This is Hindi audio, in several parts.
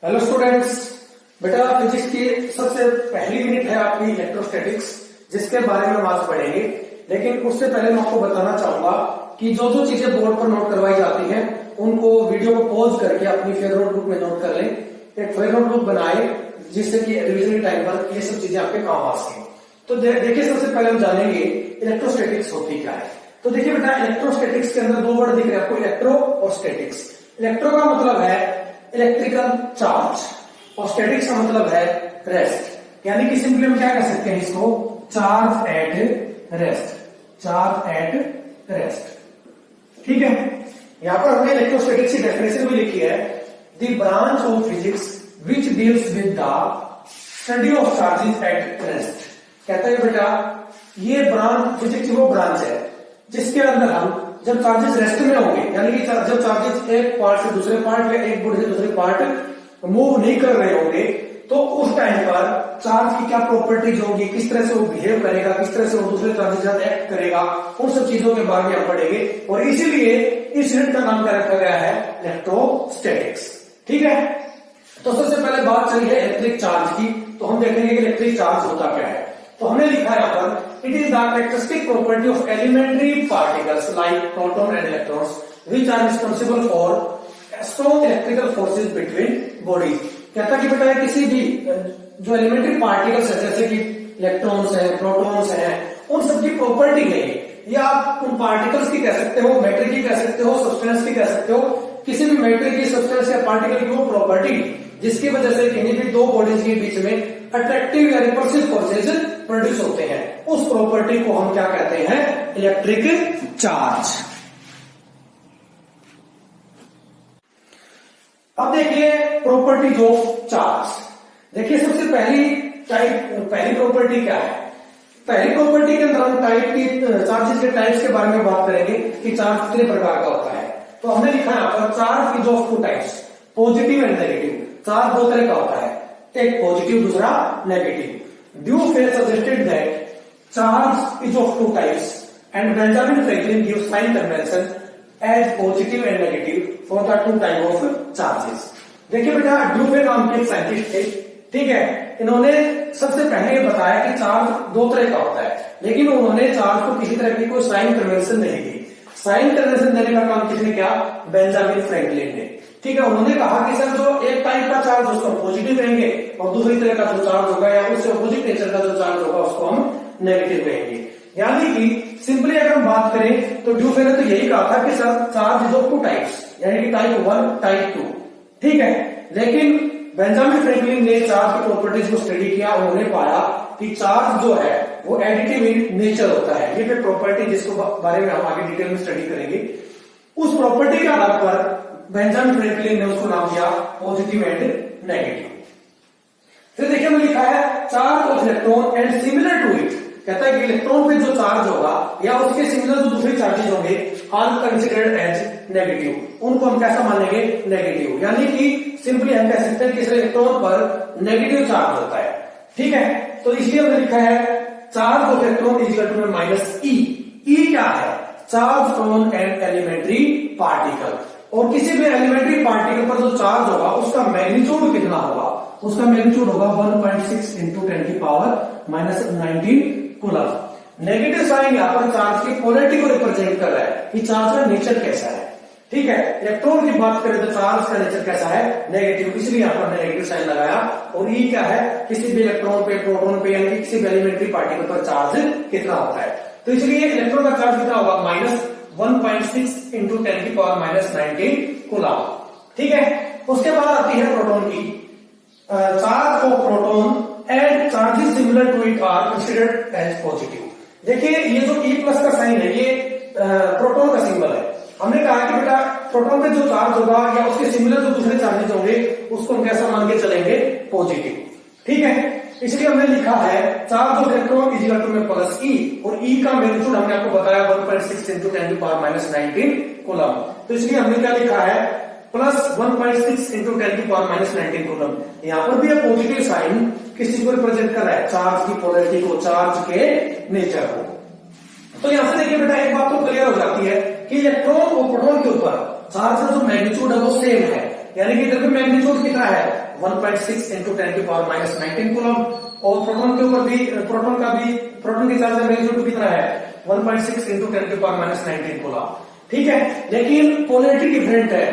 हेलो स्टूडेंट्स, बेटा फिजिक्स की सबसे पहली यूनिट है आपकी इलेक्ट्रोस्टैटिक्स, जिसके बारे में हम आज पढ़ेंगे। लेकिन उससे पहले मैं आपको बताना चाहूंगा कि जो जो चीजें बोर्ड पर नोट करवाई जाती हैं उनको वीडियो को पॉज करके अपनी फेवरेट बुक में नोट कर लें। एक फेवरेट बुक बनाए जिससे कि रिविजन टाइम पर ये सब चीजें आपके काम आ सकें। तो देखिए, सबसे पहले हम जानेंगे इलेक्ट्रोस्टैटिक्स होती क्या है। तो देखिए बेटा, इलेक्ट्रोस्टैटिक्स के अंदर दो वर्ड दिख रहे हैं आपको, इलेक्ट्रो और स्टैटिक्स। इलेक्ट्रो का मतलब है इलेक्ट्रिकल चार्ज और स्टैटिक्स का मतलब है रेस्ट। यानी कि सिंपली हम क्या कह सकते हैं इसको, charge at rest, charge at rest. ठीक है, यहां पर हमने इलेक्ट्रोस्टैटिक्स की डेफिनेशन भी लिखी है, the branch of physics which deals with the study of charges at rest. कहता है बेटा, ये ब्रांच फिजिक्स वो ब्रांच है जिसके अंदर हम जब चार्जेस रेस्ट में होंगे, यानी कि जब चार्जेस एक पार्ट से दूसरे पार्ट या एक बोर्ड से दूसरे पार्ट मूव नहीं कर रहे होंगे, तो उस टाइम पर चार्ज की क्या प्रॉपर्टीज होगी, किस तरह से वो बिहेव करेगा, किस तरह से वो दूसरे चार्जेस के साथ एक्ट करेगा, उन सब चीजों के बारे में हम पढ़ेंगे। और इसीलिए इस यूनिट का नाम क्या रखा गया है, इलेक्ट्रोस्टैटिक्स। ठीक है, तो सबसे पहले बात चली है इलेक्ट्रिक चार्ज की। तो हम देखेंगे कि इलेक्ट्रिक चार्ज होता क्या है। तो हमने लिखा है यहाँ पर, it is the characteristic property of elementary particles like proton and electrons which are responsible for strong electrical forces between bodies. कहता कि बेटा किसी भी जो एलिमेंट्री पार्टिकल्स है, जैसे कि इलेक्ट्रॉन्स है, प्रोटॉन्स है, उन सबकी प्रॉपर्टी है, या आप उन पार्टिकल्स की कह सकते हो, मैटर की कह सकते हो, सब्सटेंस की कह सकते हो, किसी भी मैटर की, सब्सटेंस या पार्टिकल की वो प्रॉपर्टी जिसकी वजह से किन्हीं भी दो बॉडीज के बीच में अट्रैक्टिव या रिपल्सिव फोर्सेज प्रोड्यूस होते हैं, उस प्रॉपर्टी को हम क्या कहते हैं, इलेक्ट्रिक चार्ज। अब देखिए प्रॉपर्टीज ऑफ चार्ज। देखिए सबसे पहली प्रॉपर्टी क्या है। पहली प्रॉपर्टी के अंदर हम टाइप की चार्जेस के टाइप्स के बारे में बात करेंगे कि चार्ज कितने प्रकार का होता है। तो हमने लिखा है यहाँ पर, charge is of two types, positive and negative. Charge दो तरह का होता है, एक पॉजिटिव दूसरा negative. Dufay suggested that charge is of two types and Benjamin Franklin gives sign convention as positive and negative for the two type of charges. देखिए बेटा, ड्यूफेल नाम के एक साइंटिस्ट थे, ठीक है। इन्होंने सबसे पहले ये बताया कि चार्ज दो तरह का होता है, लेकिन उन्होंने चार्ज को किसी तरह की कोई साइन कन्वेंशन नहीं दी। साइन कन्वेंशन देने का काम किसने किया, बेंजामिन फ्रैंकलिन ने। ठीक है, उन्होंने कहा कि सर जो एक टाइप का चार्ज उसको पॉजिटिव कहेंगे और दूसरी तरह का जो चार्ज होगा या उससे अपोजिट नेचर का जो चार्ज होगा उसको हम नेगेटिव कहेंगे। यानी कि सिंपली अगर हम बात करें तो ड्यूफेल ने तो यही कहा था कि sir charge is of two types, यानी कि टाइप 1 टाइप 2। ठीक है, लेकिन बेंजामिन फ्रैंकलिन ने चार्ज की प्रॉपर्टीज को स्टडी किया। उन्होंने पाया कि चार्ज जो है वो एडिटिव इन नेचर होता है। ये फिर प्रॉपर्टी जिसको बारे में हम आगे डिटेल में स्टडी करेंगे, उस प्रॉपर्टी के आधार पर बेंजामिन फ्रैंकलिन ने उसको नाम दिया पॉजिटिव एंड नेगेटिव। फिर देखिए हमने लिखा है, charge of electron and similar to it. कहता है कि इलेक्ट्रॉन पे जो चार्ज होगा या उसके सिमिलर जो दूसरे चार्जेस होंगे आर कंसिडर्ड एज नेगेटिव। उनको हम कैसा मानेंगे, नेगेटिव। यानी कि सिंपली हम कह सकते हैं कि इस इलेक्ट्रॉन पर नेगेटिव चार्ज होता है। ठीक है, तो इसलिए हमने लिखा है charge of electron is equal to minus e. E क्या है, charge on an elementary particle. और किसी भी एलिमेंट्री पार्टिकल पर जो चार्ज होगा उसका मैग्नीट्यूड कितना होगा, उसका मैग्नीट्यूड होगा 1.6 इंटू 10 की power minus 19 coulomb. Negative sign यहाँ पर चार्ज की पोलैरिटी को रिप्रेजेंट कर रहा है कि चार्ज का नेचर कैसा है। ठीक है, इलेक्ट्रॉन की बात करें तो चार्ज का नेचर कैसा है, नेगेटिव, इसलिए यहाँ पर नेगेटिव साइन लगाया। और ई क्या है, किसी भी इलेक्ट्रॉन पे, प्रोटॉन पे, यानी किसी भी एलिमेंट्री पार्टिकल पर चार्ज कितना होता है। तो इसलिए इलेक्ट्रॉन का चार्ज कितना होगा, माइनस 1.6 इंटू 10 की पावर माइनस 19 कूलम। ठीक है, उसके बाद आती है प्रोटॉन की। Charge of proton and charges similar to it are considered as positive. देखिए ये जो E प्लस का साइन है ये प्रोटॉन का सिंबल है। हमने कहा कि बेटा प्रोटॉन पे जो चार्ज होगा या उसके सिमिलर जो दूसरे चार्जेस होंगे उसको हम कैसा मान के चलेंगे, पॉजिटिव। ठीक है, इसलिए हमने लिखा है charge of electron is equal to plus e, और ई का मैग्नीट्यूड हमने आपको बताया 1.6 इंटू 10 की पावर माइनस 19 कूलम। तो इसलिए हमने क्या लिखा है, प्लस 1.6 इंटू 10 की पावर माइनस 19 कूलम। यहां पर भी एक पॉजिटिव साइन किस चीज को रिप्रेजेंट कर रहा है, चार्ज की पोलैरिटी को, चार्ज के नेचर को। तो यहां से देखिए बेटा एक बात तो क्लियर हो जाती है कि इलेक्ट्रॉन और प्रोटॉन के ऊपर चार्ज का जो मैग्नीट्यूड है वो सेम है, यानी कि इधर पे मैग्नीट्यूड कितना है 1.6 इंटू 10⁻⁻19 कूलम, और प्रोटॉन के ऊपर भी प्रोटॉन के चार्ज का मैग्नीट्यूड कितना है 1.6 इंटू 10⁻⁻19 कूलम। ठीक है, लेकिन पोलैरिटी डिफरेंट है,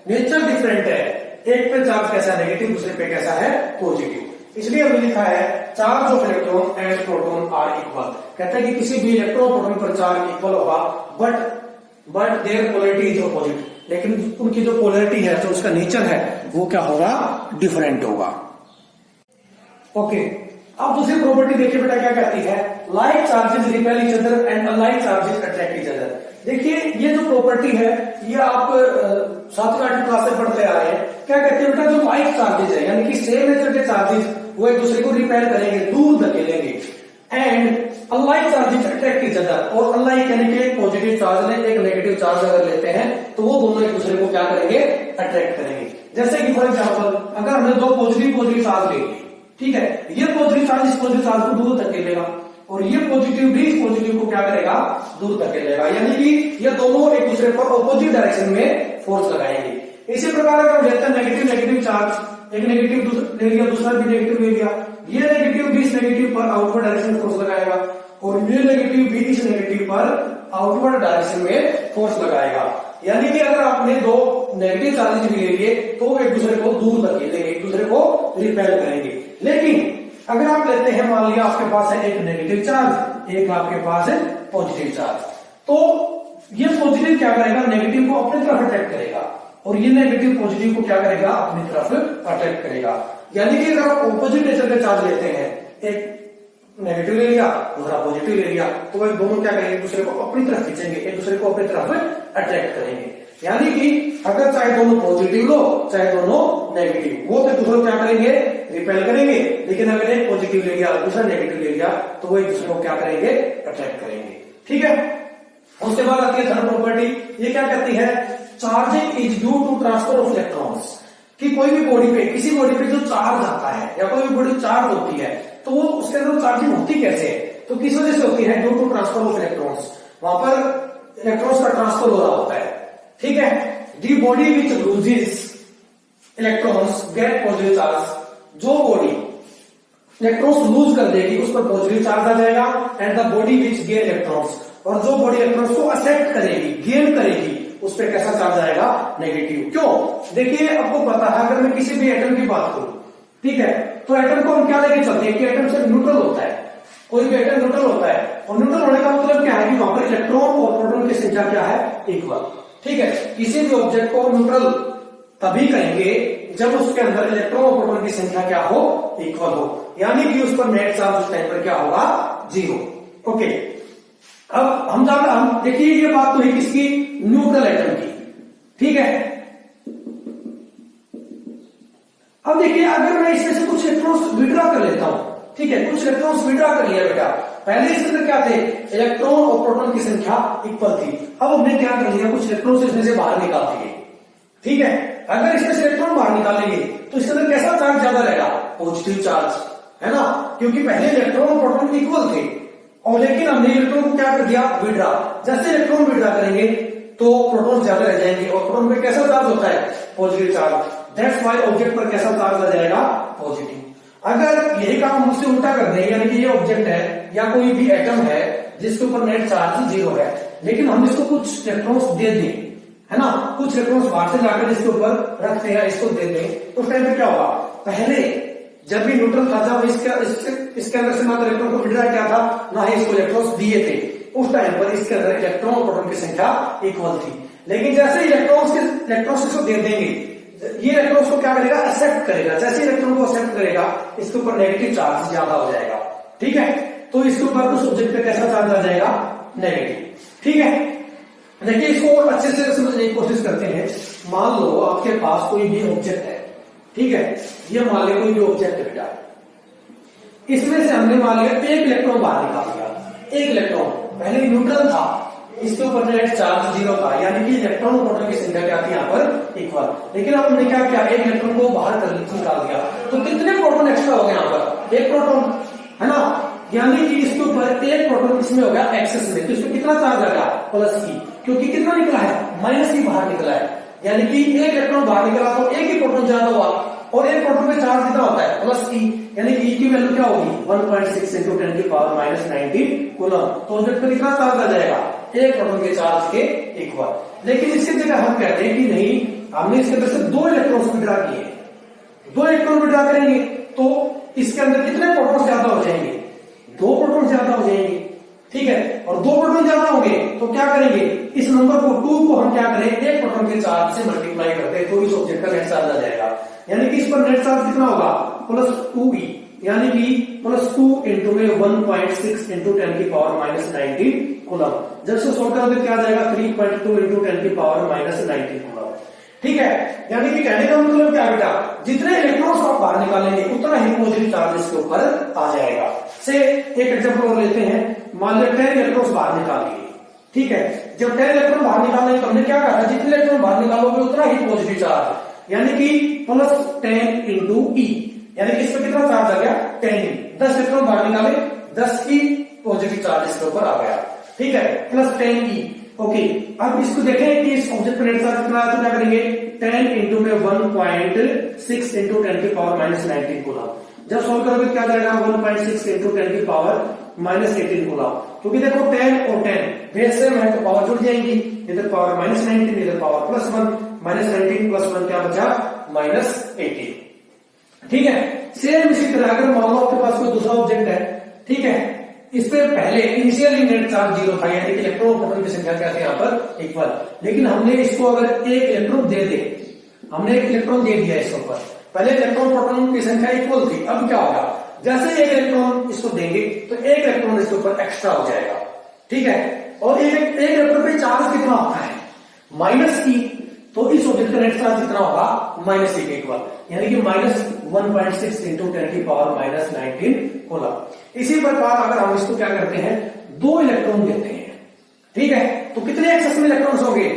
नेचर डिफरेंट है, एक पे चार्ज कैसा है नेगेटिव, दूसरे पे कैसा है पॉजिटिव। इसलिए हमने लिखा है charge of electron and proton are equal. कहता है कि किसी भी इलेक्ट्रॉन प्रोटॉन पर चार्ज इक्वल होगा but there polarity is opposite, लेकिन उनकी जो पोलैरिटी है, जो उसका नेचर है, वो क्या होगा, डिफरेंट होगा। ओके, अब दूसरी प्रॉपर्टी देखिए बेटा क्या कहती है, like charges repel each other and unlike charges attract each other. देखिए ये जो प्रॉपर्टी है ये आप 7वीं 8वीं क्लास से पढ़ते आ रहे हैं। क्या कहते हैं बेटा, जो लाइक चार्जेस है यानी कि सेम नेचर के चार्जेस वो एक दूसरे को रिपेल करेंगे, दूर धकेलेंगे, and unlike charges attract each other, और अनलाइक यानी कि एक पॉजिटिव चार्ज ने एक नेगेटिव चार्ज अगर लेते हैं तो वो दोनों एक दूसरे को क्या करेंगे, अट्रैक्ट करेंगे। जैसे कि फॉर एग्जाम्पल अगर हमने दो पॉजिटिव चार्ज ले, ठीक है, ये पॉजिटिव चार्ज इस पॉजिटिव चार्ज को दूर धकेलेगा और ये पॉजिटिव भी इस पॉजिटिव को क्या करेगा, दूर धकेलेगा, यानी कि ये दोनों एक दूसरे पर ऑपोजिट डायरेक्शन में फोर्स लगाएंगे। इसी प्रकार अगर हम लेते हैं नेगेटिव चार्ज, एक नेगेटिव ले लिया, दूसरा भी नेगेटिव ले लिया, ये नेगेटिव भी इस नेगेटिव पर आउटवर्ड डायरेक्शन में फोर्स लगाएगा और ये नेगेटिव भी इस नेगेटिव पर आउटवर्ड डायरेक्शन में फोर्स लगाएगा। यानी कि अगर आपने दो नेगेटिव चार्जेस भी ले लिए तो एक दूसरे को दूर धकेलेंगे, एक दूसरे को रिपेल करेंगे। लेकिन अगर आप लेते हैं, मान लिया आपके पास है एक नेगेटिव चार्ज, एक आपके पास है पॉजिटिव चार्ज, तो ये पॉजिटिव क्या करेगा, नेगेटिव को अपनी तरफ अट्रैक्ट करेगा और ये नेगेटिव पॉजिटिव को क्या करेगा, अपनी तरफ अट्रैक्ट करेगा। यानी कि अगर आप ऑपोजिट नेचर के चार्ज लेते हैं, एक नेगेटिव ले लिया, दूसरा पॉजिटिव ले लिया, तो वह दोनों क्या करेंगे, एक दूसरे को अपनी तरफ खींचेंगे, एक दूसरे को अपनी तरफ अट्रैक्ट करेंगे। यानी कि अगर चाहे दोनों पॉजिटिव लो चाहे दोनों नेगेटिव, वो तो एक दूसरे को क्या करेंगे, रिपेल करेंगे। लेकिन अगर एक पॉजिटिव ले लिया दूसरा नेगेटिव ले लिया तो वो एक दूसरे को क्या करेंगे, अट्रैक्ट करेंगे। ठीक है, उसके बाद आती है थर्ड प्रॉपर्टी। ये क्या कहती है, charging is due to transfer of electrons. कि कोई भी बॉडी पे, किसी बॉडी पे जो चार्ज आता है या कोई भी बॉडी चार्ज होती है तो वो उसके अंदर चार्जिंग होती कैसे है, तो किस वजह से होती है, due to transfer of electrons. वहां पर इलेक्ट्रॉन्स का ट्रांसफर हो रहा होता है। ठीक है, the body which loses electrons gate positive charge. जो बॉडी इलेक्ट्रॉन्स लूज कर देगी उस पर पॉजिटिव चार्ज आ जाएगा, and the body which gain electrons, और जो बॉडी इलेक्ट्रॉन्स को एक्सेप्ट करेगी, गेन करेगी, उस पर कैसा चार्ज आएगा, नेगेटिव। क्यों, देखिए आपको पता है अगर मैं किसी भी एटम की बात करूं, ठीक है, तो एटम को हम क्या लेके चलते हैं कि एटम से न्यूट्रल होता है, कोई भी एटम न्यूट्रल होता है, और न्यूट्रल होने का मतलब क्या है कि वहां पर इलेक्ट्रॉन और प्रोटॉन की संख्या क्या है, इक्वल। ठीक है, किसी भी ऑब्जेक्ट को न्यूट्रल तभी कहेंगे जब उसके अंदर इलेक्ट्रॉन और प्रोटॉन की संख्या क्या हो, इक्वल हो, यानी कि उस पर नेट चार्ज उस टाइम पर क्या होगा, 0। ओके, अब हम देखिए ये बात तो है किसकी, न्यूट्रल एटम की। ठीक है, अब देखिए अगर मैं इसमें से कुछ इलेक्ट्रॉन्स विड्रॉ कर लेता हूं, ठीक है, कुछ इलेक्ट्रॉन्स विड्रॉ कर लिया बेटा, पहले इसके अंदर क्या थे, इलेक्ट्रॉन और प्रोटॉन की संख्या इक्वल थी, अब हमने क्या कर लिया, कुछ इलेक्ट्रॉन्स इसमें से बाहर निकाल दिए। ठीक है, अगर इसमें से इलेक्ट्रॉन बाहर निकालेंगे तो इसके अंदर कैसा चार्ज ज्यादा रहेगा, पॉजिटिव चार्ज, है ना, क्योंकि पहले इलेक्ट्रॉन और प्रोटॉन इक्वल थे, और लेकिन हमने इलेक्ट्रॉन को क्या कर दिया, विड्रॉ। जैसे इलेक्ट्रॉन विड्रॉ करेंगे तो प्रोटॉन ज्यादा रह जाएंगे, और प्रोटॉन पे कैसा चार्ज होता है, positive charge. That's why object पर कैसा चार्ज आ जाएगा, पॉजिटिव। अगर यही काम मुझसे उल्टा कर दें, यानी कि ये ऑब्जेक्ट है या कोई भी एटम है जिसके ऊपर नेट चार्ज 0 है, लेकिन हम इसको कुछ इलेक्ट्रॉन्स दे दें, है ना, कुछ इलेक्ट्रॉन्स बाहर से जाकर इसके ऊपर रखते हैं, इसको दे दें, तो उस टाइम पे क्या होगा, पहले जब भी न्यूट्रल था, जब इसके अंदर से ना तो इलेक्ट्रॉन को विड्रॉ किया था, ना ही इसको इलेक्ट्रॉन्स दिए थे, उस टाइम पर इसके अंदर इलेक्ट्रॉन और प्रोटॉन की संख्या इक्वल थी। लेकिन जैसे इलेक्ट्रॉन्स इसको दे देंगे, ये इलेक्ट्रॉन्स को क्या करेगा, एक्सेप्ट करेगा। जैसे इलेक्ट्रॉन को एक्सेप्ट करेगा इसके ऊपर नेगेटिव चार्ज ज्यादा हो जाएगा। ठीक है, तो इसके ऊपर उस ऑब्जेक्ट पे कैसा चार्ज आ जाएगा, नेगेटिव। ठीक है, देखिए इसको और अच्छे से समझने की कोशिश करते हैं। मान लो आपके पास कोई भी ऑब्जेक्ट है, ठीक है, ये मान लिया कोई भी ऑब्जेक्ट है बेटा, इसमें से हमने मान लिया एक इलेक्ट्रॉन बाहर निकाल दिया, एक इलेक्ट्रॉन पहले न्यूट्रल था, इसके ऊपर नेट चार्ज 0 था, यानी कि इलेक्ट्रॉन और प्रोटॉन की संख्या क्या थी यहाँ पर, इक्वल। लेकिन अब हमने क्या किया, एक इलेक्ट्रॉन को बाहर निकाल दिया, तो कितने प्रोटॉन एक्स्ट्रा हो गए यहाँ पर, एक प्रोटॉन, है ना, यानी कि इसके ऊपर एक प्रोटॉन इसमें हो गया एक्सेस में, तो इसमें कितना चार्ज आ गया, प्लस की, क्योंकि कितना निकला है, माइनस ही बाहर निकला है। यानी कि एक इलेक्ट्रॉन बाहर निकला तो एक ही प्रोटॉन ज्यादा हुआ, और एक प्रोटॉन पे चार्ज कितना होता है प्लस ई, यानी कि ई की वैल्यू क्या होगी 1.6 × 10⁻⁻19 कूलम। तो ऑब्जेक्ट पे कितना चार्ज आ जाएगा एक प्रोटॉन के चार्ज के इक्वल। लेकिन इसकी जगह हम कहते हैं कि नहीं, हमने इसके अंदर से 2 इलेक्ट्रॉन्स विड्रॉ किए, 2 इलेक्ट्रॉन विड्रॉ करेंगे तो इसके अंदर कितने प्रोटॉन ज्यादा हो जाएंगे 2 प्रोटॉन ज्यादा हो जाएंगे, ठीक है। और 2 प्रोटॉन ज्यादा होंगे तो क्या करेंगे, इस नंबर को 2 को हम क्या करें एक प्रोटॉन के चार्ज से मल्टीप्लाई करते हैं तो इस ऑब्जेक्ट का नेट चार्ज आ जाएगा। यानी कि इस पर नेट चार्ज कितना होगा +2e, यानी कि +2 × 1.6 × 10⁻⁻19 कूलम। जब से सोल्व करोगे क्या आ जाएगा 3.2 × 10⁻⁻19 कूलम, ठीक है। यानी कि कहने का मतलब क्या बेटा, जितने इलेक्ट्रॉन्स आप बाहर निकालेंगे उतना ही पॉजिटिव चार्ज इसके ऊपर आ जाएगा। से एक एग्जांपल और लेते हैं, मान लो 10 इलेक्ट्रॉन्स बाहर निकाल दिए, ठीक है। जब 10 इलेक्ट्रॉन बाहर निकालने तो हमने क्या कहा, जितने इलेक्ट्रॉन बाहर निकालोगे उतना ही पॉजिटिव चार्ज, यानी कि +10 × e, यानी कि इस पर कितना चार्ज आ गया 10। 10 इलेक्ट्रॉन बाहर निकाले 10 की पॉजिटिव चार्ज इसके ऊपर आ गया, ठीक है, +10e। ओके, अब इसको देखें कि इस ऑब्जेक्ट पर नेट चार्ज कितना है तो क्या करेंगे 10 × 1.6 × 10⁻⁻19 कूलम। जब सोल्व करोगे क्या जाएगा 1.6 × 10⁻⁻18 कूलम, क्योंकि देखो 10 और 10 बेस सेम है तो पावर जुड़ जाएंगी, इधर पावर -19 इधर पावर +1, -19 + 1 क्या बचा -18, ठीक है। सेम इसी तरह अगर मान लो आपके पास कोई दूसरा ऑब्जेक्ट है, ठीक है, इस पे पहले इनिशियली नेट चार्ज 0 था, यानी कि इलेक्ट्रॉन प्रोटॉन की संख्या क्या थी यहाँ पर इक्वल, लेकिन हमने इसको अगर एक इलेक्ट्रॉन दे दे, हमने एक इलेक्ट्रॉन दे दिया इसके ऊपर, पहले इलेक्ट्रॉन प्रोटॉन की संख्या इक्वल थी, अब क्या होगा जैसे एक इलेक्ट्रॉन इसको देंगे तो एक इलेक्ट्रॉन इसके ऊपर एक्स्ट्रा हो जाएगा, ठीक है। और एक इलेक्ट्रॉन पे चार्ज कितना होता है -e, तो इस ऑब्जेक्ट का नेट चार्ज कितना होगा -e के इक्वल, यानी कि -1.6 × 10⁻⁻19 कूलम। इसी प्रकार अगर हम इसको क्या करते हैं 2 इलेक्ट्रॉन देते हैं, ठीक है, तो कितने एक्सेस में इलेक्ट्रॉन्स होंगे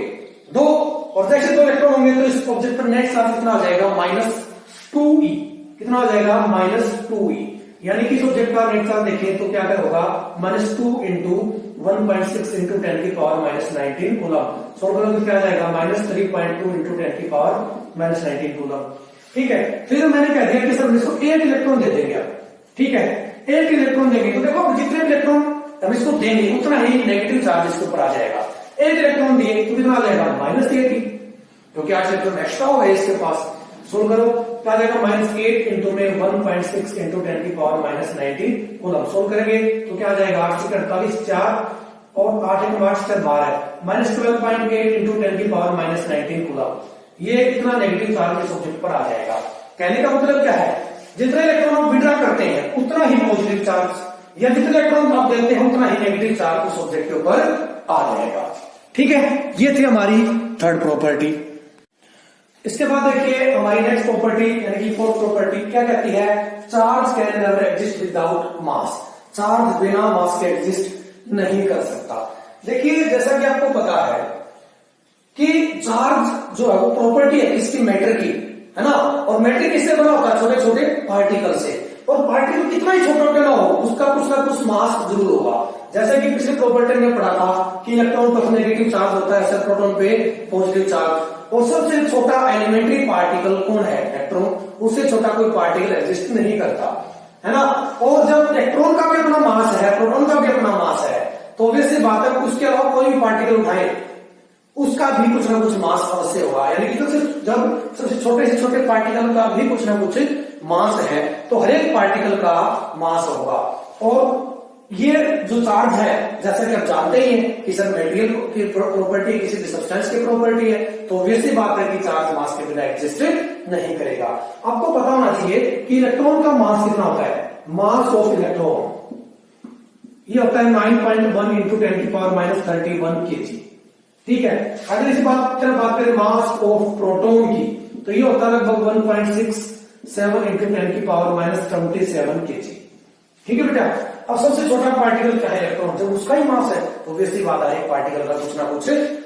2, और जैसे 2 इलेक्ट्रॉन होंगे तो इस ऑब्जेक्ट पर नेट चार्ज कितना आ जाएगा -2e, कितना हो जाएगा -2e, यानी कि इस ऑब्जेक्ट का नेट चार्ज देखें तो क्या होगा -2 × 1.6 × 10⁻⁻19 कूलम। सोल्व करोगे क्या आ जाएगा -3.2 × 10⁻⁻19 कूलम, ठीक है। फिर मैंने कह दिया कि सर इसको 1 इलेक्ट्रॉन दे देंगे आप, ठीक है, 1 इलेक्ट्रॉन देंगे तो देखो जितने इलेक्ट्रॉन हम इसको देंगे उतना ही नेगेटिव चार्ज इसके ऊपर आ जाएगा। 1 इलेक्ट्रॉन दिए तो कितना आ जाएगा -80, क्योंकि 8 इलेक्ट्रॉन एक्स्ट्रा हो गए इसके पास। सोल्व करो क्या जाएगा -8 × 1.6 × 10⁻⁻19 कूलम। सोल्व करेंगे तो क्या आ जाएगा 8 से 48 4 और 8 × 8 से 12 -12.8 × 10⁻⁻19 कूलम। ये इतना नेगेटिव चार्ज इस ऑब्जेक्ट पर आ जाएगा। कहने का मतलब क्या है, जितने इलेक्ट्रॉन आप विड्रॉ करते हैं उतना ही पॉजिटिव चार्ज, या जितने इलेक्ट्रॉन आप देते हैं उतना ही नेगेटिव चार्ज उस ऑब्जेक्ट के ऊपर आ जाएगा, ठीक है। ये थी हमारी थर्ड प्रॉपर्टी। इसके बाद देखिए हमारी नेक्स्ट प्रॉपर्टी यानी कि फोर्थ प्रॉपर्टी क्या कहती है, charge can never exist without mass, charge बिना मास के एग्जिस्ट नहीं कर सकता। देखिए जैसा कि आपको पता है कि चार्ज जो है वो प्रॉपर्टी है किसकी, मैटर की, है ना, और मैटर किससे बना होता है छोटे छोटे पार्टिकल से, और पार्टिकल कितना ही छोटा क्यों ना हो उसका कुछ ना कुछ मास जरूर होगा। जैसे कि पिछले प्रॉपर्टी में पढ़ा था कि इलेक्ट्रॉन पर नेगेटिव चार्ज होता है, सर प्रोटॉन पे पॉजिटिव चार्ज, और सबसे छोटा एलिमेंट्री पार्टिकल कौन है इलेक्ट्रॉन, उससे छोटा कोई पार्टिकल एग्जिस्ट नहीं करता, है ना। और जब इलेक्ट्रॉन का भी अपना मास है, प्रोटॉन का भी अपना मास है, तो वैसे बात है उसके अलावा कोई भी पार्टिकल उठाए उसका भी कुछ ना कुछ मास अवश्य होगा, यानी कि जब सबसे छोटे से छोटे पार्टिकल का भी कुछ ना कुछ मास है तो हर एक पार्टिकल का मास होगा। और ये जो चार्ज है जैसा कि आप जानते ही हैं कि सर मेटेरियल की प्रॉपर्टी किसी भी सब्सटेंस की प्रॉपर्टी है, तो वैसी बात है कि चार्ज मास के बिना एग्जिस्ट नहीं करेगा। आपको पता होना चाहिए कि इलेक्ट्रॉन का मास कितना होता है, मास ऑफ इलेक्ट्रॉन ये होता है 9.1 × 10⁻31 kg, ठीक है। अगर इसी बात करें मास ऑफ प्रोटॉन की तो ये होता है लगभग 1.67 × 10⁻27 kg, ठीक है बेटा। अब सबसे छोटा पार्टिकल क्या है इलेक्ट्रॉन, जब उसका ही मास है तो वैसी बात है पार्टिकल का कुछ ना कुछ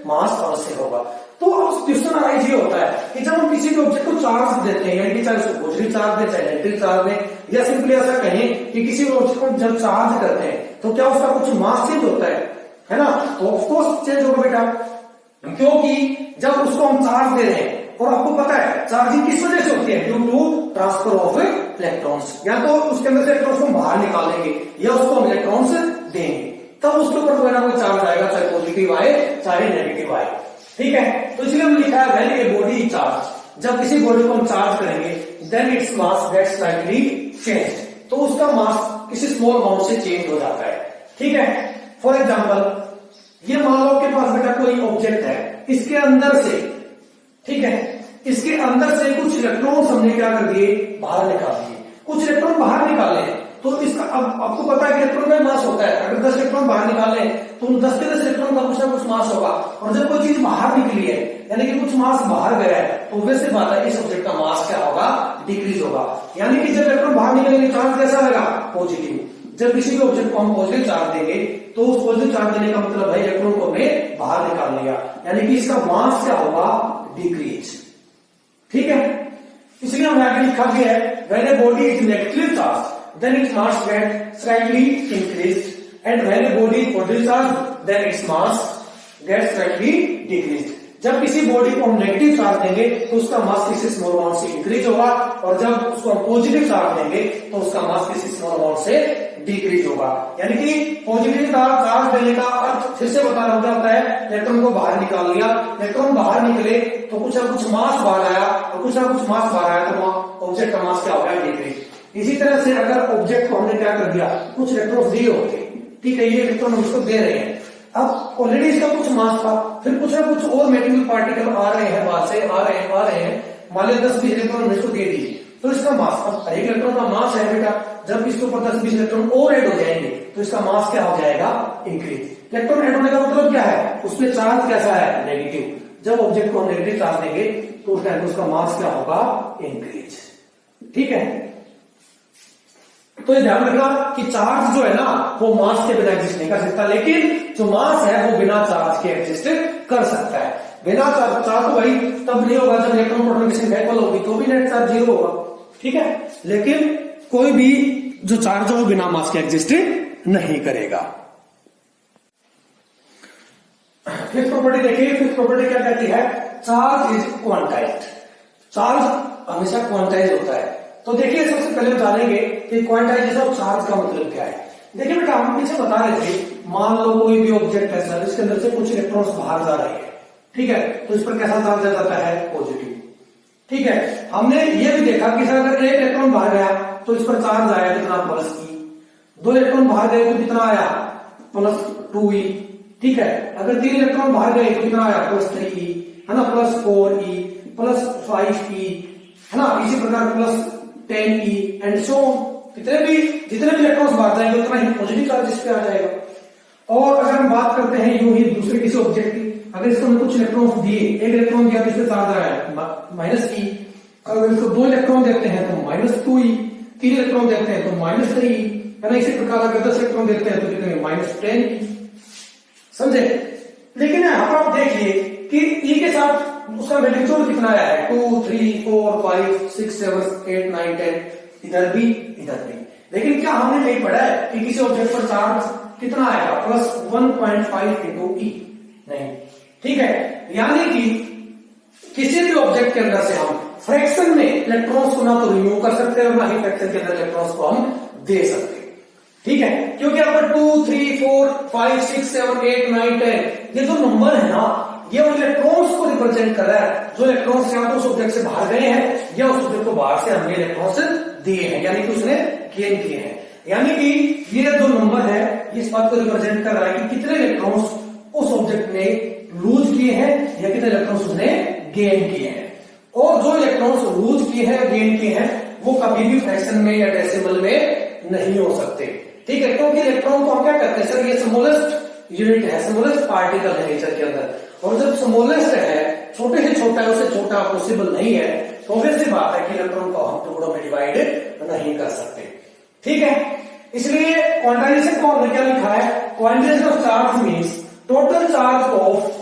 मास अवश्य होगा। तो अब क्वेश्चन अराइज ये होता है कि जब हम किसी भी ऑब्जेक्ट को चार्ज देते हैं, यानी कि चाहे उसको पॉजिटिव चार्ज दें चाहे नेगेटिव चार्ज दें, या सिंपली ऐसा कहें कि किसी भी ऑब्जेक्ट को जब चार्ज करते हैं तो क्या उसका कुछ मास चेंज होता है ना, तो ऑफकोर्स चेंज होगा बेटा। क्योंकि जब उसको हम चार्ज दे रहे हैं, और आपको पता है चार्जिंग किस वजह से होती है, due to transfer of electrons, या तो उसके अंदर से इलेक्ट्रॉन्स को बाहर निकालेंगे या उसको हम इलेक्ट्रॉन्स देंगे, तब उसके ऊपर कोई ना कोई चार्ज आएगा, चाहे पॉजिटिव आए चाहे नेगेटिव आए। ठीक है, तो इसलिए हमने लिखा है when a body is charge, जब किसी बॉडी को हम चार्ज करेंगे then its mass gets slightly change, तो उसका मास किसी स्मॉल अमाउंट से चेंज हो जाता है। ठीक है, फॉर एग्जाम्पल ये मान लो के पास बेटा कोई ऑब्जेक्ट है, इसके अंदर से, ठीक है, इसके अंदर से कुछ इलेक्ट्रॉन्स हमने क्या कर दिए, बाहर निकाल दिए, कुछ इलेक्ट्रॉन बाहर निकाले, तो इसका अब आपको पता है कि इलेक्ट्रॉन का मास होता है, अगर 10 इलेक्ट्रॉन बाहर निकाले तो उन 10 के 10 इलेक्ट्रॉन का कुछ ना कुछ मास होगा, और जब कोई चीज बाहर निकली है यानी कि कुछ मास बाहर गया है, तो वैसे बात है इस ऑब्जेक्ट का मास क्या होगा, डिक्रीज होगा। यानी कि जब इलेक्ट्रॉन बाहर निकलेंगे चार्ज कैसा आएगा, पॉजिटिव। जब किसी भी ऑब्जेक्ट को हम पॉजिटिव चार्ज देंगे तो उस पॉजिटिव चार्ज देने का मतलब है इलेक्ट्रॉन को हमने बाहर निकाल लिया, यानी कि इसका मास क्या होगा, डिक्रीज। ठीक है, इसलिए हमने आगे लिखा गया है when a body is negatively charge then its mass gets slightly increased and when a body is positively charged then its mass gets slightly decreased। जब किसी बॉडी को हम नेगेटिव चार्ज देंगे तो उसका मास किसी स्मॉल अमाउंट से इंक्रीज होगा, और जब उसको हम पॉजिटिव चार्ज देंगे तो उसका मास किसी स्मॉल अमाउंट से डिक्रीज होगा। यानी कि पॉजिटिव चार्ज देने का अर्थ फिर से बता रहा होता है इलेक्ट्रॉन को बाहर निकाल लिया, इलेक्ट्रॉन बाहर निकले तो कुछ ना कुछ मास बाहर आया, और कुछ ना कुछ मास बाहर आया तो ऑब्जेक्ट का मास क्या हो गया, डिक्रीज। इसी तरह से अगर ऑब्जेक्ट को हमने क्या कर दिया, कुछ इलेक्ट्रॉन दिए होते, ठीक है, ये इलेक्ट्रॉन हम इसको दे रहे हैं, अब ऑलरेडी इसका कुछ मास था, फिर कुछ ना कुछ और मेटेरियल पार्टिकल आ रहे हैं बाहर से, आ रहे हैं, मान लीजिए 10-20 इलेक्ट्रॉन हमने इसको दे दिए, तो इसका मास, अब एक इलेक्ट्रॉन का मास है बेटा, जब इसके ऊपर 10-20 इलेक्ट्रॉन और ऐड हो जाएंगे तो इसका मास क्या हो जाएगा, इंक्रीज। इलेक्ट्रॉन ऐड होने का मतलब क्या है, उसमें चार्ज कैसा है, नेगेटिव। जब ऑब्जेक्ट को हम नेगेटिव चार्ज देंगे तो उस टाइम उसका मास क्या होगा, इंक्रीज। ठीक है, तो ये ध्यान रखना कि चार्ज जो है ना वो मास के बिना एग्जिस्ट नहीं कर सकता, लेकिन जो मास है वो बिना चार्ज के एग्जिस्ट कर सकता है। बिना चार्ज तो भाई तब नहीं होगा जब इलेक्ट्रॉन प्रोटॉन की संख्या इक्वल होगी, तो भी नेट चार्ज 0 होगा। ठीक है, लेकिन कोई भी जो चार्ज है वो बिना मास के एग्जिस्ट नहीं करेगा। फिफ्थ प्रॉपर्टी देखिए, फिफ्थ प्रॉपर्टी क्या कहती है, चार्ज इज क्वांटाइज्ड। चार्ज हमेशा क्वांटाइज होता है। तो देखिए सबसे पहले हम जानेंगे कि क्वांटाइजेशन ऑफ चार्ज का मतलब क्या है। देखिए बेटा हम पीछे बता रहे थे, मान लो कोई भी ऑब्जेक्ट है सर, इसके अंदर से कुछ इलेक्ट्रॉन्स बाहर जा रहे हैं, ठीक है, तो इस पर कैसा चार्ज आ जाता है, पॉजिटिव। ठीक है, हमने ये भी देखा कि सर अगर एक इलेक्ट्रॉन बाहर गया तो इस पर चार्ज आया कितना, +E। 2 इलेक्ट्रॉन बाहर गए तो कितना आया, +2E। ठीक है, अगर 3 इलेक्ट्रॉन बाहर गए तो कितना आया, +3E, है ना, +4E, +5E, है ना, इसी प्रकार +10E एंड सो जितने भी इलेक्ट्रॉन्स बाहर जाएंगे उतना ही पॉजिटिव चार्ज इस पे आ जाएगा। और अगर हम बात करते हैं यूं ही दूसरे किसी ऑब्जेक्ट की, अगर इसको हमने कुछ इलेक्ट्रॉन्स दिए, एक इलेक्ट्रॉन दिया तो इसमें चार्ज आया -E, अगर इसको 2 इलेक्ट्रॉन देते हैं तो -2E, 3 इलेक्ट्रॉन देते हैं तो -3E, है ना, इसी प्रकार अगर 10 इलेक्ट्रॉन देते हैं तो कितने, -10E। समझे? लेकिन यहाँ पर आप देखिए कि E के साथ उसका मैग्नीट्यूड कितना आया है, 2, 3, 4, 5, 6, 7, 8, 9, 10, इधर भी इधर भी। लेकिन क्या हमने नहीं पढ़ा है कि किसी ऑब्जेक्ट पर चार्ज कितना आएगा, +1.5 × E? नहीं। ठीक है, यानी कि किसी भी ऑब्जेक्ट के अंदर से हम फ्रैक्शन में इलेक्ट्रॉन्स को ना तो रिमूव कर सकते हैं और ना ही फ्रैक्शन के अंदर इलेक्ट्रॉन्स को हम दे सकते हैं। ठीक है, क्योंकि यहाँ पर 2, 3, 4, 5, 6, 7, 8, 9, 10 ये जो नंबर है ना, ये उन इलेक्ट्रॉन्स को रिप्रेजेंट कर रहा है जो इलेक्ट्रॉन्स या तो उस ऑब्जेक्ट से बाहर गए हैं या उस ऑब्जेक्ट को बाहर से हमने इलेक्ट्रॉन्स दिए हैं, यानी कि उसने गेन किए हैं। यानी कि ये जो नंबर है ये इस बात को रिप्रेजेंट कर रहा है कि कितने इलेक्ट्रॉन्स उस ऑब्जेक्ट ने लूज किए हैं या कितने इलेक्ट्रॉन्स उसने गेन किए हैं। और जो इलेक्ट्रॉन्स लूज किए हैं, गेन किए हैं, वो कभी भी फ्रैक्शन में या डेसिमल में नहीं हो सकते। ठीक है, क्योंकि इलेक्ट्रॉन को हम क्या करते हैं सर, ये स्मॉलेस्ट यूनिट है, स्मॉलेस्ट पार्टिकल है नेचर के अंदर, और जब स्मॉलेस्ट है, छोटे से छोटा है, उससे छोटा पॉसिबल नहीं है, तो ऑब्वियसली बात है कि इलेक्ट्रॉन को हम टुकड़ों में डिवाइड नहीं कर सकते। ठीक है, इसलिए क्वांटाइजेशन को हमने क्या लिखा है, quantization of charge means total charge of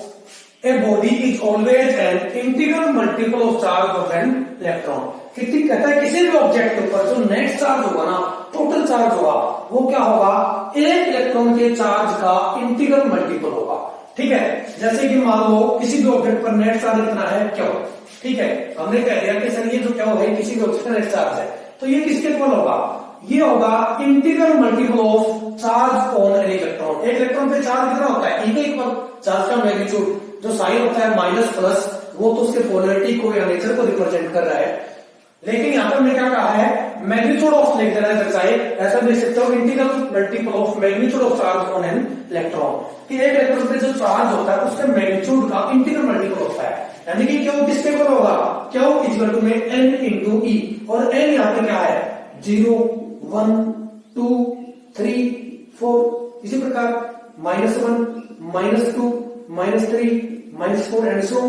A body is always an integral multiple of charge of an electron. ठीक कहता है किसी भी ऑब्जेक्ट के ऊपर जो नेट चार्ज होगा ना, टोटल चार्ज होगा, वो क्या होगा, एक इलेक्ट्रॉन के चार्ज का इंटीग्रल मल्टीपल होगा। ठीक है। जैसे कि मान लो किसी भी ऑब्जेक्ट पर नेट चार्ज कितना है, क्यों, ठीक है, हमने कह दिया कि सर ये जो क्या है किसी भी ऑब्जेक्ट का नेट चार्ज है, तो ये किसके इक्वल होगा, ये होगा integral multiple of charge on an electron. एक इलेक्ट्रॉन पे चार्ज कितना होता है, ई के इक्वल। चार्ज का मैग्नीट्यूड जो साइन होता है माइनस प्लस, वो तो उसके पोलरिटी को या नेचर को रिप्रेजेंट कर रहा है, लेकिन यहां पर मैं क्या कहा है, मैग्नीट्यूड ऑफ लिख देना है, चाहे ऐसा लिख सकते हो integral multiple of magnitude of charge on an electron, कि एक इलेक्ट्रॉन पे जो चार्ज होता है उसके मैग्नीट्यूड का इंटीग्रल मल्टीपल होता है, यानी कि क्यू किसके इक्वल होगा, क्यू इक्वल टू में एन इंटू ई, और एन यहाँ पे क्या है 0 1 2 3 4, इसी प्रकार -1 -2 -3 -4 एंड सो,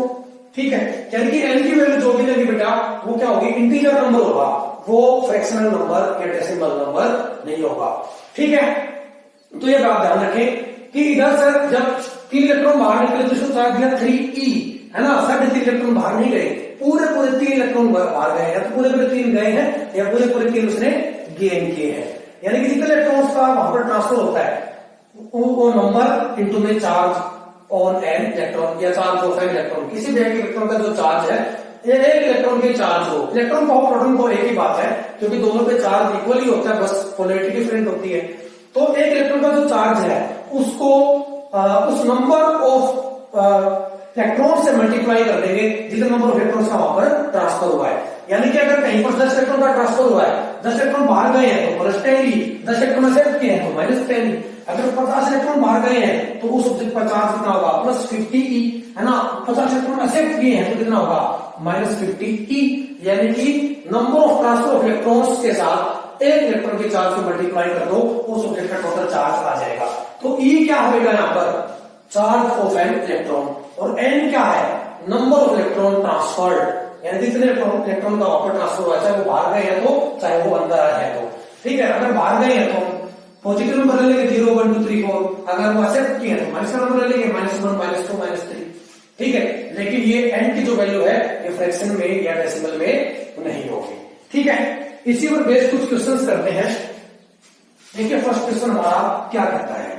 ठीक है। यानी कि एन की वैल्यू जो भी लगी बेटा वो क्या होगी, इंटीजर नंबर होगा, वो फ्रैक्शनल नंबर या डेसिमल नंबर नहीं होगा, ठीक है। तो ये बात ध्यान रखें कि इधर सर जब 3 इलेक्ट्रॉन बाहर निकले तो इसको चार्ज दिया 3e, है ना, 3 इलेक्ट्रॉन बाहर नहीं गए, पूरे 3 इलेक्ट्रॉन बाहर गए, या तो पूरे 3 गए हैं या पूरे 3 उसने गेन किए हैं, यानी कि जितने इलेक्ट्रॉन्स का वहां पर ट्रांसफर होता है वो नंबर इंटू में चार्ज ऑन एन इलेक्ट्रॉन या चार्ज ऑफ एन इलेक्ट्रॉन, किसी भी एक इलेक्ट्रॉन का जो चार्ज है, एक इलेक्ट्रॉन के चार्ज हो, इलेक्ट्रॉन को प्रोटॉन को एक ही बात है, क्योंकि दोनों पे चार्ज इक्वल ही होता है, बस पोलैरिटी डिफरेंट होती है। तो एक इलेक्ट्रॉन का जो चार्ज है उसको उस नंबर ऑफ इलेक्ट्रॉन से मल्टीप्लाई कर देंगे जितने नंबर ऑफ इलेक्ट्रॉन्स का वहां पर ट्रांसफर हुआ है, यानी कि अगर कहीं पर 10 इलेक्ट्रॉन का ट्रांसफर हुआ है, 10 इलेक्ट्रॉन बाहर गए हैं तो +10e, 10 इलेक्ट्रॉन एक्सेप्ट किए हैं तो -10e, अगर 50 इलेक्ट्रॉन बाहर गए हैं तो उस ऑब्जेक्ट का चार्ज कितना होगा +50e, है ना, 50 इलेक्ट्रॉन एक्सेप्ट किए हैं तो कितना होगा -50e, यानी कि number of transfer of electrons के साथ एक इलेक्ट्रॉन के चार्ज को मल्टीप्लाई कर दो, उस ऑब्जेक्ट का टोटल चार्ज आ जाएगा। तो E क्या होगा यहाँ पर, चार्ज ऑफ एन इलेक्ट्रॉन, और N क्या है, नंबर ऑफ इलेक्ट्रॉन ट्रांसफर्ड, यानी जितने इलेक्ट्रॉन का वहां पर ट्रांसफर हुआ, चाहे वो बाहर गए हैं तो चाहे वो अंदर आए हैं तो, ठीक है। अगर बाहर गए हैं तो पॉजिटिव नंबर ले लेंगे 0 1 2 3 4, अगर वो एक्सेप्ट किए हैं तो माइनस का नंबर ले लेंगे -1 -2 -3, ठीक है। लेकिन ये N की जो वैल्यू है ये फ्रैक्शन में या डेसिमल में नहीं होगी, ठीक है। इसी पर बेस्ड कुछ क्वेश्चंस करते हैं। देखिए फर्स्ट क्वेश्चन हमारा क्या कहता है,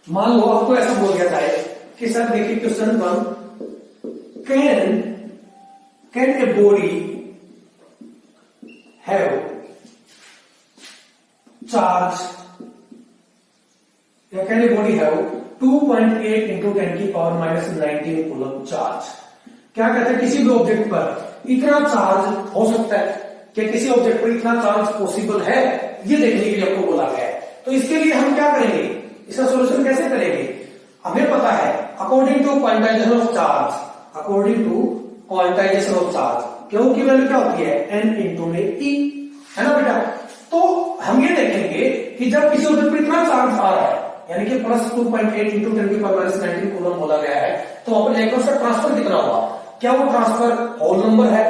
मान लो आपको ऐसा बोल दिया जाए कि सर देखिए question 1, can a body have charge, या can a body have 2.8 into 10⁻⁻19 coulomb charge. क्या कहते हैं, किसी भी ऑब्जेक्ट पर इतना चार्ज हो सकता है, क्या किसी ऑब्जेक्ट पर इतना चार्ज पॉसिबल है, ये देखने के लिए आपको बोला गया है। तो इसके लिए हम क्या करेंगे, इसका सॉल्यूशन कैसे करेंगे, हमें पता है according to quantization of charge, according to quantization of charge, क्यों की वैल्यू क्या होती है n इंटू में e, है ना बेटा। तो हम ये देखेंगे कि जब किसी ऑब्जेक्ट पर इतना चार्ज आ रहा है, यानी कि +2.8 into 10⁻⁻19 कूलम बोला गया है, तो वहां पर इलेक्ट्रॉन का ट्रांसफर कितना होगा, क्या वो ट्रांसफर होल नंबर है,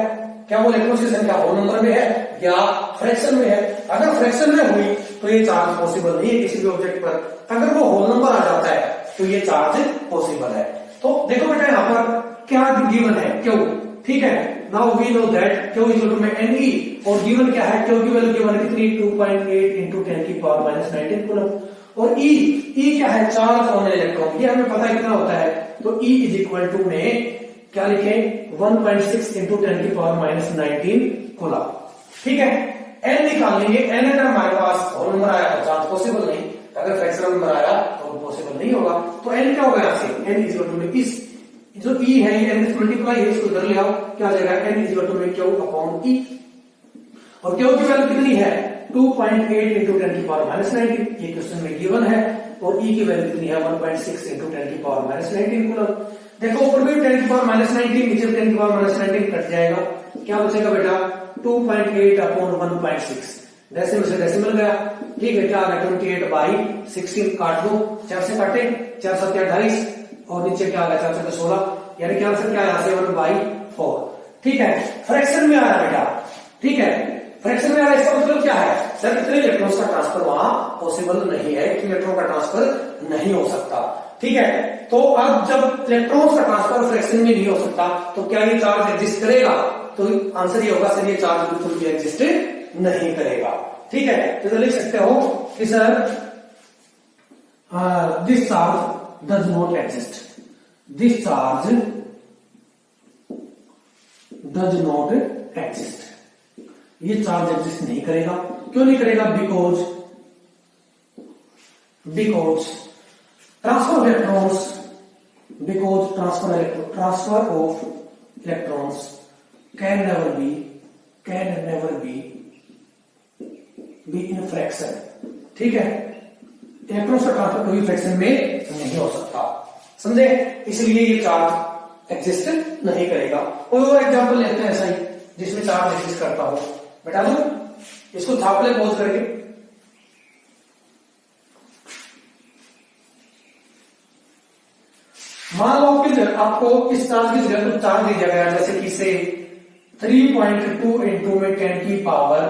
क्या वो इलेक्ट्रॉन की संख्या होल नंबर में है या फ्रैक्शन में है। अगर फ्रैक्शन में हुई तो ये चार्ज पॉसिबल नहीं है किसी भी ऑब्जेक्ट पर, अगर वो होल नंबर आ जाता है तो ये चार्ज पॉसिबल है। तो देखो बेटा यहाँ पर क्या गिवन है, क्यों, ठीक है। Now we know that Q equal to में Ne, और गिवन क्या है, क्यू की वैल्यू गिवन है कितनी 2.8 into 10⁻⁻19 कूलम, और E क्या है, चार्ज ऑन इलेक्ट्रॉन, ये हमें पता है कितना होता है, तो E इज इक्वल टू में क्या लिखें 1.6 into 10⁻⁻19 कूलम, ठीक है। N निकाल लेंगे, N अगर हमारे पास होल नंबर आया तो चार्ज पॉसिबल नहीं, अगर फ्रैक्शनल नंबर आया तो पॉसिबल नहीं होगा। तो N क्या होगा यहाँ से, N इज इक्वल टू में इस जो E है ये N से मल्टीप्लाई है, इसको इधर ले आओ, क्या हो जाएगा N इज इक्वल टू में Q अपॉन E, और Q की वैल्यू कितनी है 2.8 into 10⁻⁻19, ये क्वेश्चन में गिवन है, और E की वैल्यू कितनी है 1.6 into 10⁻⁻19 कूलम। देखो ऊपर भी 10⁻⁻19, नीचे 10⁻⁻19 कट जाएगा, क्या बचेगा बेटा 2.8 अपॉन 1.6, डेसिमल से डेसिमल गया, ठीक है, क्या आ गया 28/16, काट दो, 4 से काटे, 4 7 28, और नीचे क्या आ गया 4 7 16, यानी कि आंसर क्या है 7/4, ठीक है। फ्रैक्शन में आया बेटा, ठीक है, फ्रैक्शन में आ रहा है, इसका मतलब क्या है, सर इतने इलेक्ट्रॉन्स का ट्रांसफर वहां पॉसिबल नहीं है, इतने इलेक्ट्रॉन का ट्रांसफर नहीं हो सकता, ठीक है। तो अब जब इलेक्ट्रॉन्स का ट्रांसफर फ्रैक्शन में नहीं हो सकता तो क्या ये चार्ज एग्जिस्ट करेगा, तो आंसर ये होगा सर ये चार्ज बिल्कुल भी एग्जिस्ट नहीं करेगा, ठीक है। तो लिख सकते हो कि sir this charge does not exist, this charge does not exist, ये चार्ज एग्जिस्ट नहीं करेगा। क्यों नहीं करेगा? Because transfer electrons, because transfer of electrons can never be in fraction. ठीक है, इलेक्ट्रॉन्स का ट्रांसफर कभी फ्रैक्शन में नहीं हो सकता, समझे? इसलिए ये चार्ज एग्जिस्ट नहीं करेगा। और एग्जांपल लेते हैं ऐसा ही जिसमें चार्ज एग्जिस्ट करता हो। बता दो, इसको छाप ले पॉज करके। मान लो कि आपको इस चार्ज की जगह कुछ चार्ज दिया गया, जैसे कि से 3.2 इंटू में 10 की पावर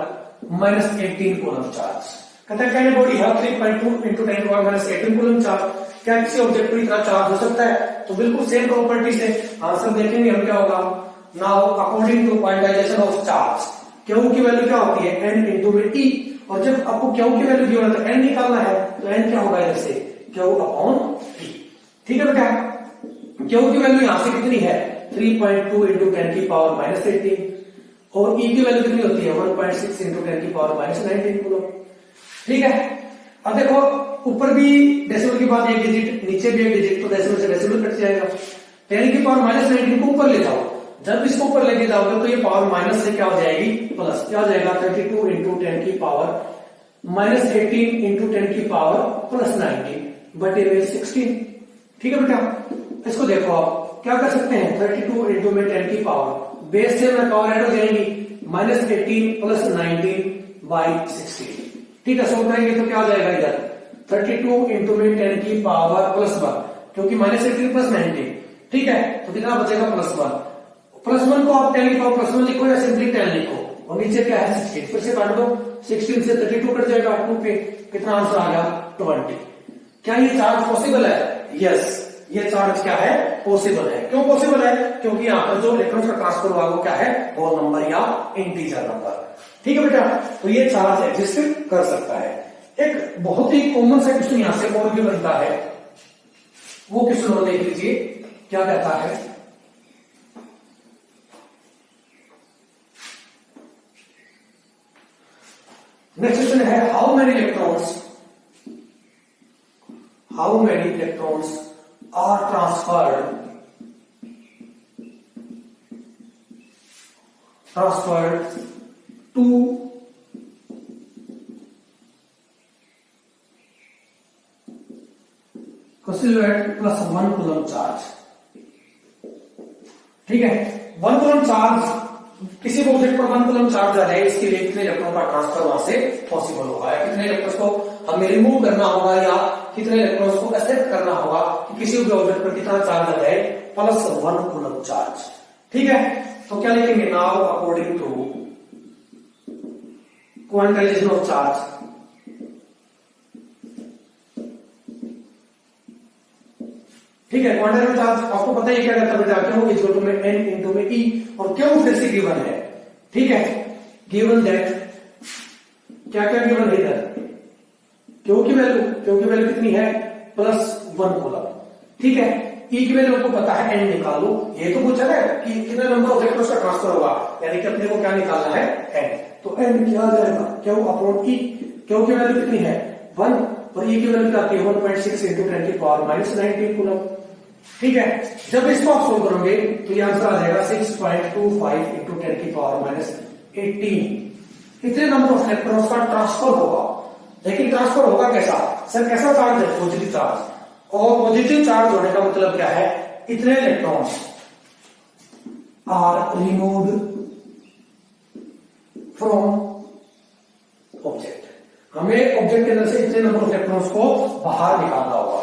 -18 कूलम चार्ज। कहता है कैन बॉडी हैव 3.2 इंटू 10 की पावर -18 कूलम चार्ज? क्या किसी ऑब्जेक्ट पर इतना चार्ज हो सकता है? तो बिल्कुल सेम प्रॉपर्टी से आंसर देखेंगे हम क्या होगा। Now according to quantization of charge, Q की वैल्यू क्या होती है? n इंटू में टी। और जब आपको क्यू की वैल्यू दी तो n निकालना है, तो n क्या होगा इधर से? Q upon T. ठीक है बेटा, क्यू की वैल्यू यहां से कितनी है? 3.2 इंटू 10 की पावर -18 और ई की वैल्यू कितनी होती है? 1.6 इंटू 10 की पावर -19 कूलम। ठीक है, अब देखो ऊपर भी डेसिमल के बाद एक डिजिट, नीचे भी एक डिजिट, तो डेसिमल से डेसिमल कट जाएगा। 10 की पावर -19 को ऊपर ले जाओ, जब इसको ऊपर लेके जाओगे तो ये पावर माइनस से क्या हो जाएगी? प्लस। क्या हो जाएगा? 32 इंटू 10 की पावर -18 इंटू 10 की पावर +19 बटे में 16। ठीक है बेटा, इसको देखो आप क्या कर सकते हैं। 32 इंटू में 10 की पावर, बेस से में पावर ऐड हो जाएगी, -18 + 19/16। ठीक है, सॉल्व करेंगे तो क्या हो जाएगा इधर? 32 इंटू में 10 की पावर +1, क्योंकि -18 + 19। ठीक है, तो कितना बचेगा? +1। +1 को आप 10 की पावर +1 लिखो या सिंपली 10 लिखो, और नीचे क्या है? 16। फिर से काट दो, 16 से 32 कट जाएगा 2 पे, कितना आंसर आ गया? 20। क्या ये चार्ज पॉसिबल है? यस, ये चार्ज क्या है? पॉसिबल है। क्यों पॉसिबल है? क्योंकि यहाँ पर जो इलेक्ट्रॉन्स का ट्रांसफर हुआ वो क्या है? होल नंबर या इंटीजर नंबर। ठीक है बेटा, तो ये चार्ज एग्जिस्ट कर सकता है। एक बहुत ही कॉमन सा क्वेश्चन यहां से और भी बनता है, वो क्वेश्चन और देख लीजिए क्या कहता है। नेक्स्ट क्वेश्चन है how many electrons are transferred to सिल्वेट +1 कूलम चार्ज। ठीक है, 1 कूलम चार्ज, किसी भी ऑब्जेक्ट पर 1 कूलम चार्ज आ जाए, इसके लिए कितने इलेक्ट्रॉन का ट्रांसफर वहां से पॉसिबल होगा, या कितने इलेक्ट्रॉन्स को हमें रिमूव करना होगा, या कितने इलेक्ट्रॉन्स को एक्सेप्ट करना होगा कि किसी भी ऑब्जेक्ट पर कितना चार्ज आ जाए? +1 कूलम चार्ज। ठीक है, तो क्या लिखेंगे? Now according to quantization of charge, ठीक है, क्वांटाइजेशन चार्ज आपको पता ही क्या कहता है बेटा? क्यू इक्वल टू में n इंटू में ई, और क्यू फिर से गिवन है। ठीक है, गिवन दैट क्या क्या गिवन है इधर? क्यू की वैल्यू कितनी है? +1 कूलम। ठीक है, ई की वैल्यू आपको पता है, n निकालो। ये तो पूछा है कि कितने नंबर ऑफ इलेक्ट्रॉन्स का ट्रांसफर होगा, यानी कि अपने को क्या निकालना है? n। तो n क्या आ जाएगा? क्यू अपॉन ई। क्यू की वैल्यू कितनी है? 1, और ई की वैल्यू क्या आती है? 1.6 इंटू 10 की पावर -19 कूलम। ठीक है, जब इसको आप सोल्व करोगे तो ये आंसर आ जाएगा 6.25 इंटू 10 की पावर -18। इतने नंबर ऑफ इलेक्ट्रॉन्स का ट्रांसफर होगा। लेकिन ट्रांसफर होगा कैसा? सर कैसा चार्ज है? Positive charge. और पॉजिटिव चार्ज होने का मतलब क्या है? इतने electrons are removed from object. हमें ऑब्जेक्ट के अंदर से इतने नंबर ऑफ इलेक्ट्रॉन्स को बाहर निकालना होगा।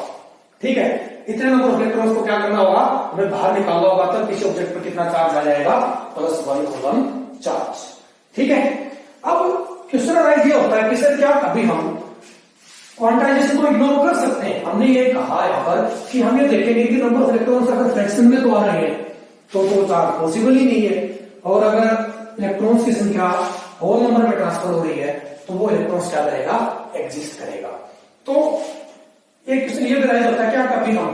ठीक है, इतने नंबर ऑफ इलेक्ट्रॉन्स को क्या करना होगा? हमें बाहर निकालना होगा, तब किसी ऑब्जेक्ट पर कितना चार्ज आ जाएगा? +1 कूलम चार्ज। ठीक है, अब क्वेश्चन राइज ये होता है कि सर क्या कभी हम क्वांटाइजेशन को इग्नोर कर सकते हैं? हमने ये कहा यहाँ पर कि हम ये देखेंगे कि नंबर ऑफ इलेक्ट्रॉन्स अगर फ्रैक्शन में तो आ रहे हैं तो चार्ज पॉसिबल ही नहीं है, और अगर इलेक्ट्रॉन्स की संख्या होल नंबर में ट्रांसफर हो रही है तो वो इलेक्ट्रॉन्स क्या करेगा? एग्जिस्ट करेगा। तो एक क्वेश्चन ये रियलाइज होता है क्या कभी हम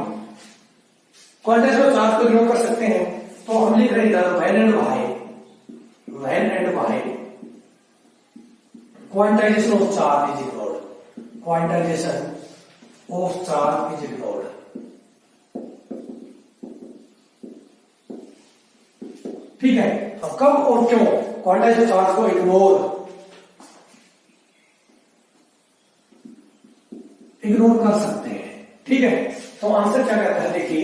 क्वांटाइजेशन चार्ज को इग्नोर कर सकते हैं, तो हम लिख रहे हैं when and why quantization of charge is ignored, quantization of charge is ignored. ठीक है, तो कब और क्यों क्वांटाइजेशन चार्ज को इग्नोर कर सकते हैं। ठीक है, तो आंसर क्या कहता है, देखिए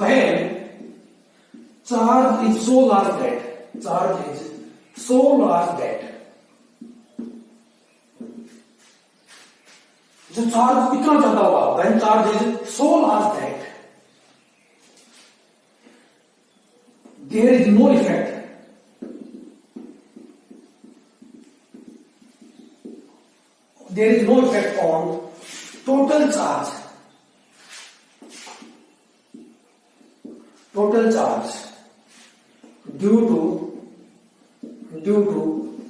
when charge is so large that जो चार्ज इतना ज्यादा होगा, when charge is so large that there is no effect on total charge due to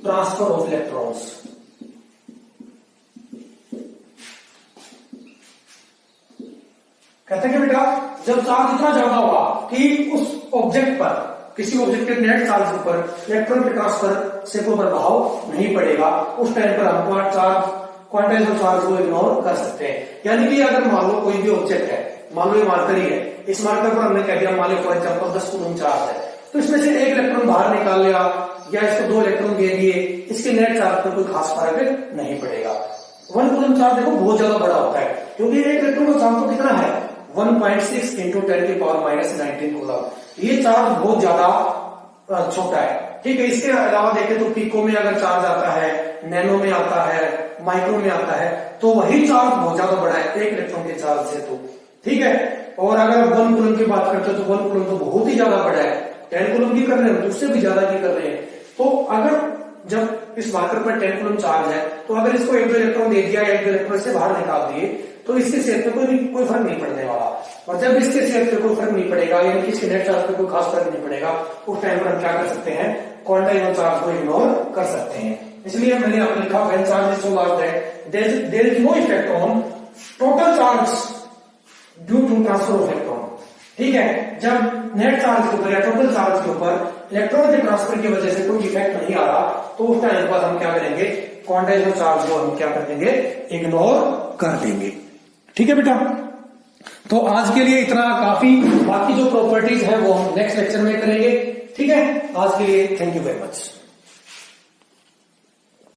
transfer of electrons। कहते हैं कि बेटा जब चार्ज इतना ज्यादा होगा कि उस ऑब्जेक्ट पर, किसी ऑब्जेक्ट के नेट चार्ज पर इलेक्ट्रॉन के ट्रांसफर से कोई प्रभाव नहीं पड़ेगा, उस टाइम पर हम क्वांटाइजेशन चार्ज को इग्नोर कर सकते हैं। यानी कि अगर मान लो कोई भी ऑब्जेक्ट है, मान लो ये मार्कर ही है, इस मार्कर पर हमने कह दिया मान लो फॉर एग्जाम्पल 10 कूलम चार्ज है, तो इसमें से एक इलेक्ट्रॉन बाहर निकाल लिया या इसको 2 इलेक्ट्रॉन दे दिए, इसके नेट चार्ज पर कोई खास फर्क नहीं पड़ेगा। 1 कूलम चार्ज देखो बहुत ज्यादा बड़ा होता है, क्योंकि एक इलेक्ट्रॉन का चार्ज तो कितना है 1.6 × 10⁻⁻19 कूलम, ये चार्ज बहुत ज्यादा छोटा है। ठीक है, इसके अलावा देखें तो पिको में अगर चार्ज आता है, नैनो में आता है, माइक्रो में आता है, तो वही चार्ज बहुत ज्यादा बड़ा है एक इलेक्ट्रॉन के चार्ज से। तो ठीक है, और अगर 1 कूलम की बात करते हैं तो 1 कूलम तो बहुत ही ज्यादा बड़ा है, 10 कूलम की कर रहे हैं तो उससे भी ज्यादा की कर रहे हैं। तो अगर जब इस मार्कर पर 10 कूलम चार्ज है, तो अगर इसको 1-2 इलेक्ट्रॉन दे दिया या 1-2 इलेक्ट्रॉन से बाहर निकाल दिए, तो इसके सेहत पे कोई फर्क नहीं पड़ने वाला। और जब इसके सेहत पे कोई फर्क नहीं पड़ेगा, यानी कि इसके नेट चार्ज पे कोई खास फर्क नहीं पड़ेगा, उस टाइम पर हम क्या कर सकते हैं, क्वांटाइजेशन चार्ज को इग्नोर कर सकते हैं। इसलिए मैंने आपको लिखा when charge is so large that there is no effect on total charge due to transfer of electron. ठीक है, जब नेट चार्ज के ऊपर या टोटल चार्ज के ऊपर इलेक्ट्रॉन के ट्रांसफर की वजह से कोई इफेक्ट नहीं आ रहा, तो उस टाइम पर हम क्या करेंगे, क्वांटाइजेशन चार्ज को हम क्या कर देंगे, इग्नोर कर देंगे। ठीक है बेटा, तो आज के लिए इतना काफी, बाकी जो प्रॉपर्टीज है वो हम नेक्स्ट लेक्चर में करेंगे। ठीक है, आज के लिए थैंक यू वेरी मच।